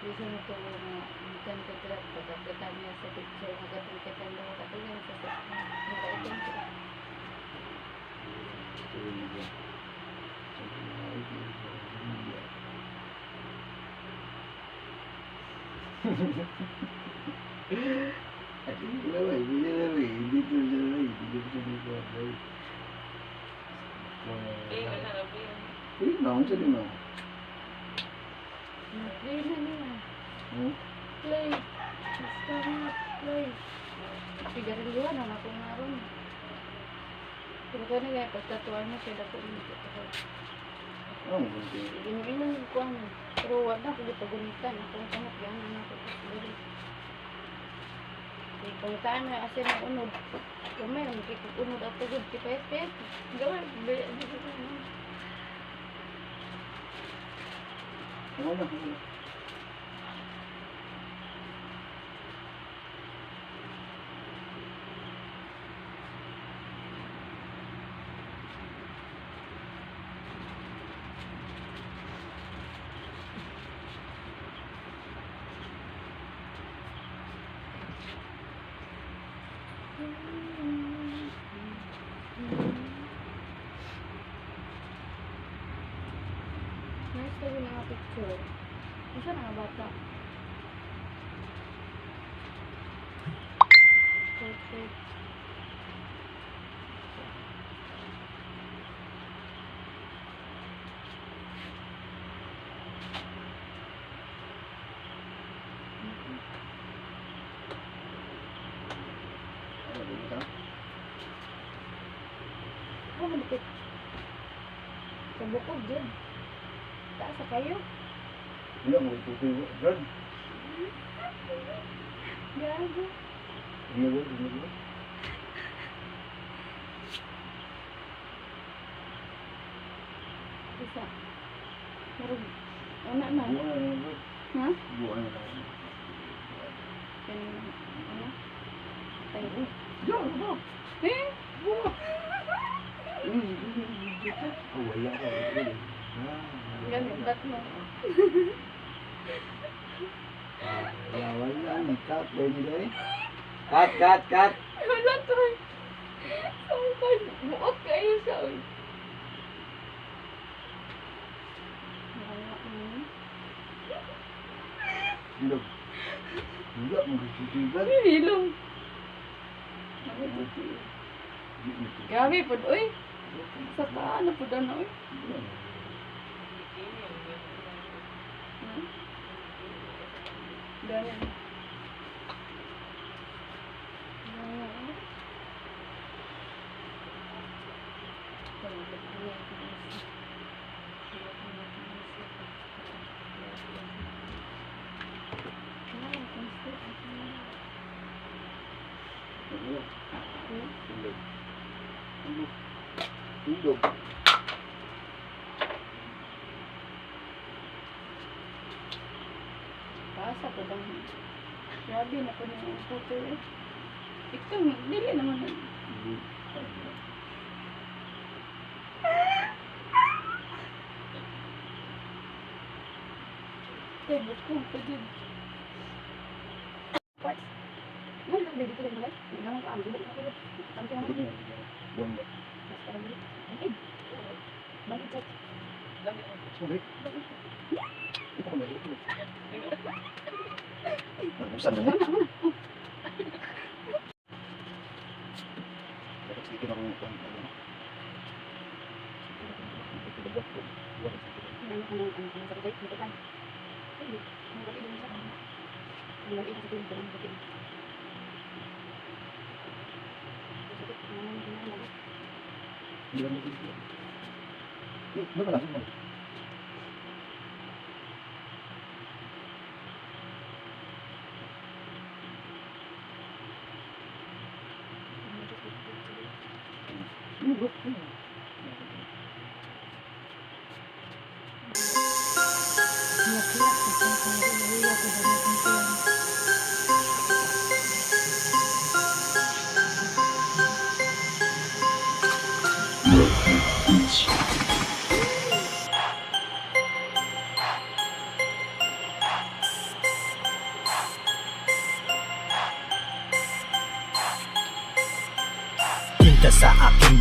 Bisa nito nga bukan ketrat pagkakita niya sa picture magkakita daw katulad sa nakaitim sila. At hindi na rin, hindi na rin, hindi to siya rin, hindi to siya rin. Wala na po yun. Uy, naman siya din ako. Play na niya. Hmm? Play. Basta nga, play. Sigarilyo na ako nga ron. Pero ka na kaya pagtatuan mo siya dako nito. Ano mo kunti? Inom ko ano. Pero wala ko dito gunitan. Ako ang kamot yan. Ano ako ito sigari. Pagkakaan na kasi na unod. Kamay, ang unod at tagod. Kipayat-payat. Gawin. Dito ko ano. Ano na, ano na. Nice tayo mga picture. Isa na nga bata. Portrait. Ano, dito ka? Ano malipit? Sa bukod dyan. Taas sa kayo. Wala, magtutuloy mo. Brad, Gago. ginagawa, ginagawa. Isa. Meron. Una na. Buwan na lang, Brad. Ha? Buwan na lang. Kanina. Ano? Tayo. Diyan, ano? Eh? Oh, wala ka. Ganun. Ba't mo? Wala. Cut, baby day. Cut, cut, cut. Wala to eh. Sangkan. Buot kayo sa oy. Wala mo. Hilog. Wala, magkikitigan. Hilong. Gabi po, uy. Sa paano po doon, uy? Ganyan. Hilog. Hilog. Basa po bang grabe na po na yung photo eh. Ikaw, dili naman na. Kaya buko pa dyan. What? Ano na dito rin ba? Hindi naman ka ambil. Ang kaya naman. Buwan ba? Mas parang dito. Ay! Bakit sa? Sorry. Ito ka mali. Saan na? Dapat sikit ako ng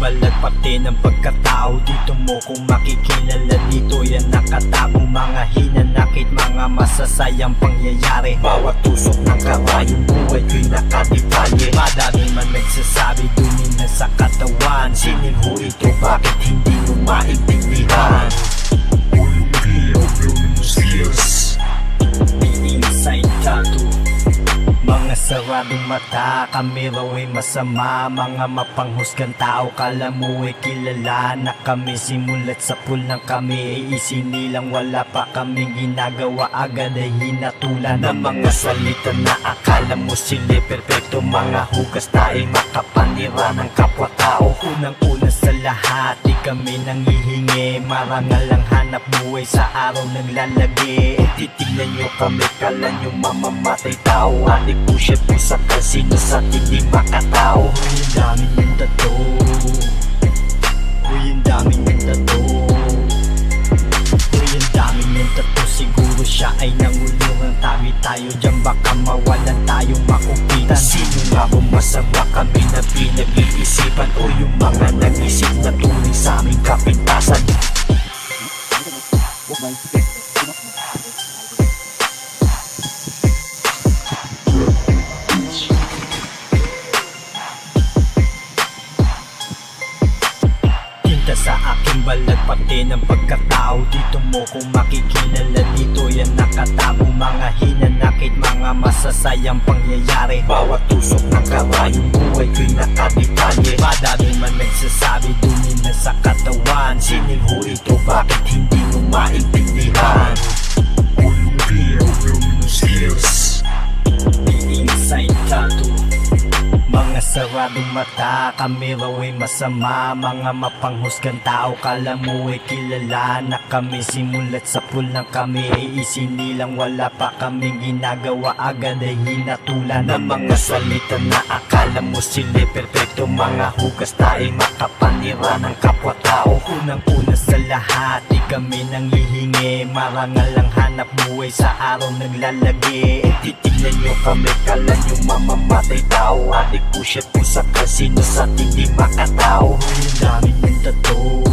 balat pati ng pagkatao. Dito mo kung makikilala, dito yan nakatago. Mga hinanakit, mga masasayang pangyayari. Bawat tusok ng karayong buhay ko'y nakaditalye. Madami man nagsasabi, dumina sa katawan. Sining ho ito, bakit hindi mo maintindihan? The inside tattoo. Mga saradong mata, kami raw ay masama. Mga mapanghusgang tao, kala mo ay kilala na kami. Simulat sa pool ng kami ay isinilang, wala pa kaming ginagawa, agad ay hinatulan ng mga salita na akala mo sila perfecto. Mga hugas tayo makapanira ng kapwa-tao. Unang-una sa lahat, di kami nanghihingi. Marangal ang hanap buhay sa araw naglalagi. Titignan nyo kami, kala nyo mamamatay tao. Adik po siya po sa kasino sa hindi makatao. Uy, ang dami ng tattoo. Uy, ang dami ng tattoo. Uy, ang dami ng tattoo. Siguro siya ay nangulungan. Tabi tayo dyan, baka mawalan tayong makupitan. Sino nga ba masama kami na pinag-iisipan? O yung mga nag-isip na tuloy sa aming kapintasan? Sa aking balat pati ng pagkatao. Dito mo kung makikilala, dito yan nakatago. Mga hinanakit, mga masasayang pangyayari. Bawat tusok ng karayong buhay ko'y nakaditalye. Madami man nagsasabi, dumina sa katawan. Sining ho ito, bakit hindi mo maintindihan? The inside tattoo. Mga saradong mata, kami raw ay masama. Mga mapanghusgang tao, kala mo ay kilala na kami. Simulat sa pool ng kami ay isinilang, wala pa kaming ginagawa, agad ay hinatulan ng mga salita na akala mo sila perfecto. Mga hugas tayo makapanira ng kapwa-tao. Unang-una sa lahat, di kami nanghihingi. Marangal ang hanap buhay sa araw naglalagi. Titignan nyo kami, kala nyo mamamatay tao. Adik po siya po sa kasino sa hindi makatao. Uy, ang dami ng tattoo.